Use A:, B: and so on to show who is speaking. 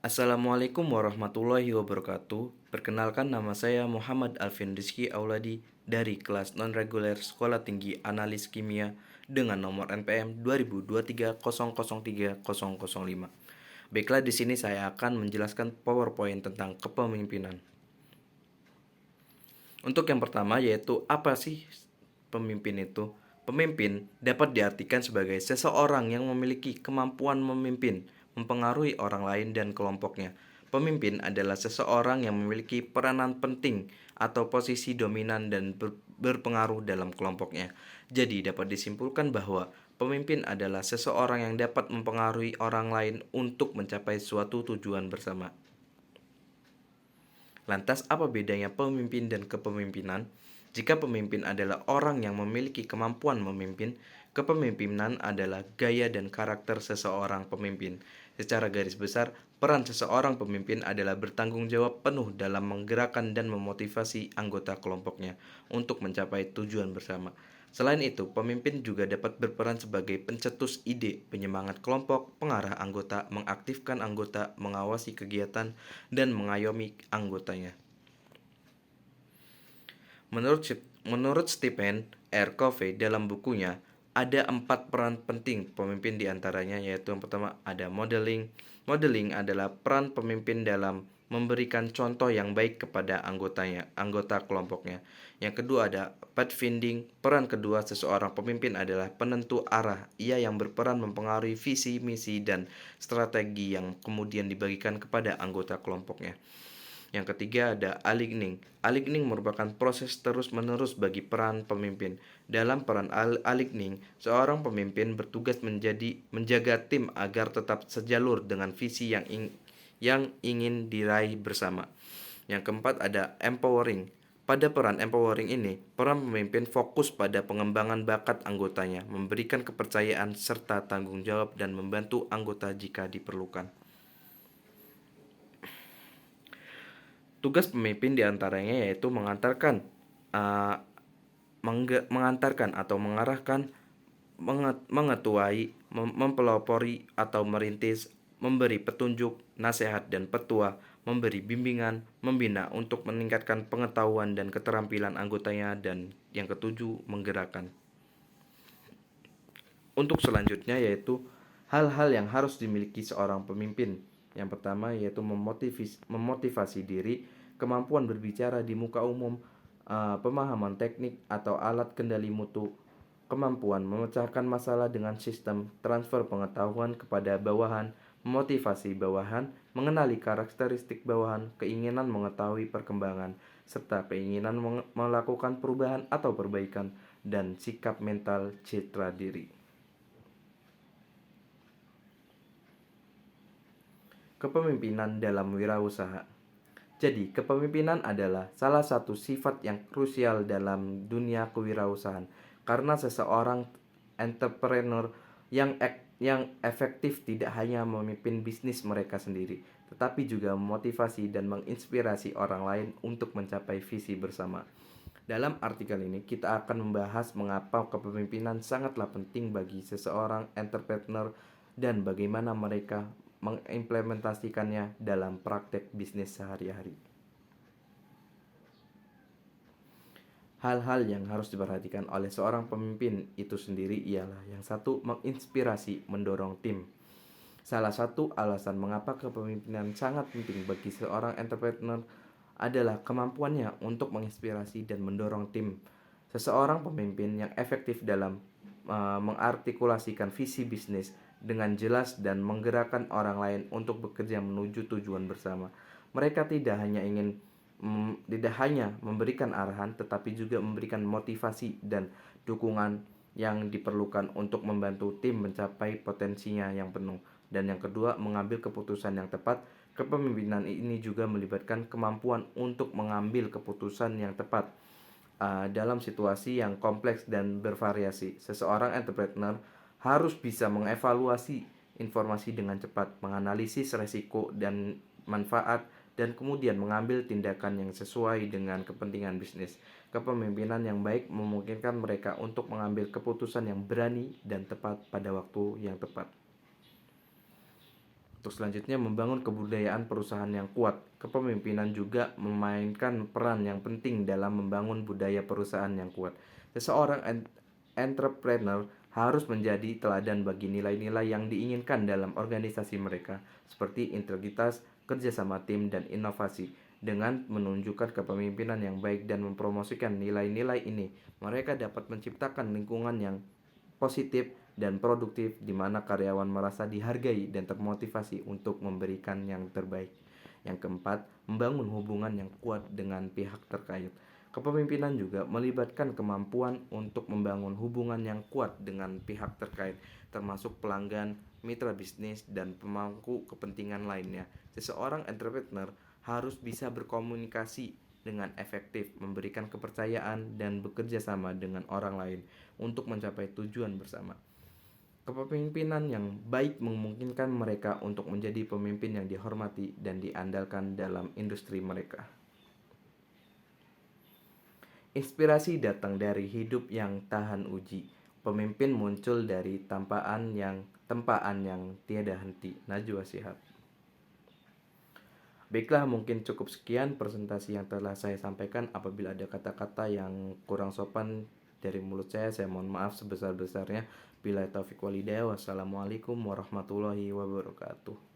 A: Assalamualaikum warahmatullahi wabarakatuh. Perkenalkan, nama saya Muhammad Alvin Rizky Auladi dari kelas non-reguler Sekolah Tinggi Analis Kimia dengan nomor NPM 2023003005. Baiklah, di sini saya akan menjelaskan PowerPoint tentang kepemimpinan. Untuk yang pertama, yaitu apa sih pemimpin itu? Pemimpin dapat diartikan sebagai seseorang yang memiliki kemampuan memimpin, mempengaruhi orang lain dan kelompoknya. Pemimpin adalah seseorang yang memiliki peranan penting atau posisi dominan dan berpengaruh dalam kelompoknya. Jadi dapat disimpulkan bahwa pemimpin adalah seseorang yang dapat mempengaruhi orang lain untuk mencapai suatu tujuan bersama. Lantas, apa bedanya pemimpin dan kepemimpinan? Jika pemimpin adalah orang yang memiliki kemampuan memimpin, kepemimpinan adalah gaya dan karakter seseorang pemimpin. Secara garis besar, peran seseorang pemimpin adalah bertanggung jawab penuh dalam menggerakkan dan memotivasi anggota kelompoknya untuk mencapai tujuan bersama. Selain itu, pemimpin juga dapat berperan sebagai pencetus ide, penyemangat kelompok, pengarah anggota, mengaktifkan anggota, mengawasi kegiatan, dan mengayomi anggotanya. Menurut Stephen R. Covey dalam bukunya, ada 4 peran penting pemimpin diantaranya, yaitu yang pertama ada modeling. Modeling adalah peran pemimpin dalam memberikan contoh yang baik kepada anggota kelompoknya. Yang kedua ada pathfinding. Peran kedua seseorang pemimpin adalah penentu arah. Ia yang berperan mempengaruhi visi, misi, dan strategi yang kemudian dibagikan kepada anggota kelompoknya. Yang ketiga ada aligning. Aligning merupakan proses terus-menerus bagi peran pemimpin. Dalam peran aligning, seorang pemimpin bertugas menjaga tim agar tetap sejalur dengan visi yang ingin diraih bersama. Yang keempat ada empowering. Pada peran empowering ini, peran pemimpin fokus pada pengembangan bakat anggotanya, memberikan kepercayaan serta tanggung jawab dan membantu anggota jika diperlukan. Tugas pemimpin diantaranya yaitu uh, mengantarkan atau mengarahkan, mengetuai, mempelopori atau merintis, memberi petunjuk, nasihat dan petua, memberi bimbingan, membina untuk meningkatkan pengetahuan dan keterampilan anggotanya, dan yang ketujuh, menggerakkan. Untuk selanjutnya yaitu hal-hal yang harus dimiliki seorang pemimpin. Yang pertama yaitu memotivasi diri, kemampuan berbicara di muka umum, pemahaman teknik atau alat kendali mutu, kemampuan memecahkan masalah dengan sistem, transfer pengetahuan kepada bawahan, memotivasi bawahan, mengenali karakteristik bawahan, keinginan mengetahui perkembangan, serta keinginan melakukan perubahan atau perbaikan, dan sikap mental citra diri. Kepemimpinan dalam wirausaha. Jadi, kepemimpinan adalah salah satu sifat yang krusial dalam dunia kewirausahaan karena seseorang entrepreneur yang efektif tidak hanya memimpin bisnis mereka sendiri, tetapi juga memotivasi dan menginspirasi orang lain untuk mencapai visi bersama. Dalam artikel ini, kita akan membahas mengapa kepemimpinan sangatlah penting bagi seseorang entrepreneur dan bagaimana mereka mengimplementasikannya dalam praktek bisnis sehari-hari. Hal-hal yang harus diperhatikan oleh seorang pemimpin itu sendiri ialah yang satu, menginspirasi, mendorong tim. Salah satu alasan mengapa kepemimpinan sangat penting bagi seorang entrepreneur adalah kemampuannya untuk menginspirasi dan mendorong tim. Seseorang pemimpin yang efektif dalam mengartikulasikan visi bisnis dengan jelas dan menggerakkan orang lain untuk bekerja menuju tujuan bersama. Mereka tidak hanya memberikan arahan, tetapi juga memberikan motivasi dan dukungan yang diperlukan untuk membantu tim mencapai potensinya yang penuh. Dan yang kedua, mengambil keputusan yang tepat. Kepemimpinan ini juga melibatkan kemampuan untuk mengambil keputusan yang tepat dalam situasi yang kompleks dan bervariasi. Seseorang entrepreneur harus bisa mengevaluasi informasi dengan cepat, menganalisis resiko dan manfaat, dan kemudian mengambil tindakan yang sesuai dengan kepentingan bisnis. Kepemimpinan yang baik memungkinkan mereka untuk mengambil keputusan yang berani dan tepat pada waktu yang tepat. Untuk selanjutnya, membangun kebudayaan perusahaan yang kuat. Kepemimpinan juga memainkan peran yang penting dalam membangun budaya perusahaan yang kuat. Seseorang entrepreneur harus menjadi teladan bagi nilai-nilai yang diinginkan dalam organisasi mereka, seperti integritas, kerjasama tim, dan inovasi. Dengan menunjukkan kepemimpinan yang baik dan mempromosikan nilai-nilai ini, mereka dapat menciptakan lingkungan yang positif dan produktif di mana karyawan merasa dihargai dan termotivasi untuk memberikan yang terbaik. Yang keempat, membangun hubungan yang kuat dengan pihak terkait. Kepemimpinan juga melibatkan kemampuan untuk membangun hubungan yang kuat dengan pihak terkait, termasuk pelanggan, mitra bisnis, dan pemangku kepentingan lainnya. Seseorang entrepreneur harus bisa berkomunikasi dengan efektif, memberikan kepercayaan, dan bekerja sama dengan orang lain untuk mencapai tujuan bersama. Kepemimpinan yang baik memungkinkan mereka untuk menjadi pemimpin yang dihormati dan diandalkan dalam industri mereka. Inspirasi datang dari hidup yang tahan uji. Pemimpin muncul dari tempaan yang tiada henti. Najwa Shihab. Baiklah, mungkin cukup sekian presentasi yang telah saya sampaikan. Apabila ada kata-kata yang kurang sopan dari mulut saya mohon maaf sebesar-besarnya. Bila taufik walhidayah, wassalamualaikum warahmatullahi wabarakatuh.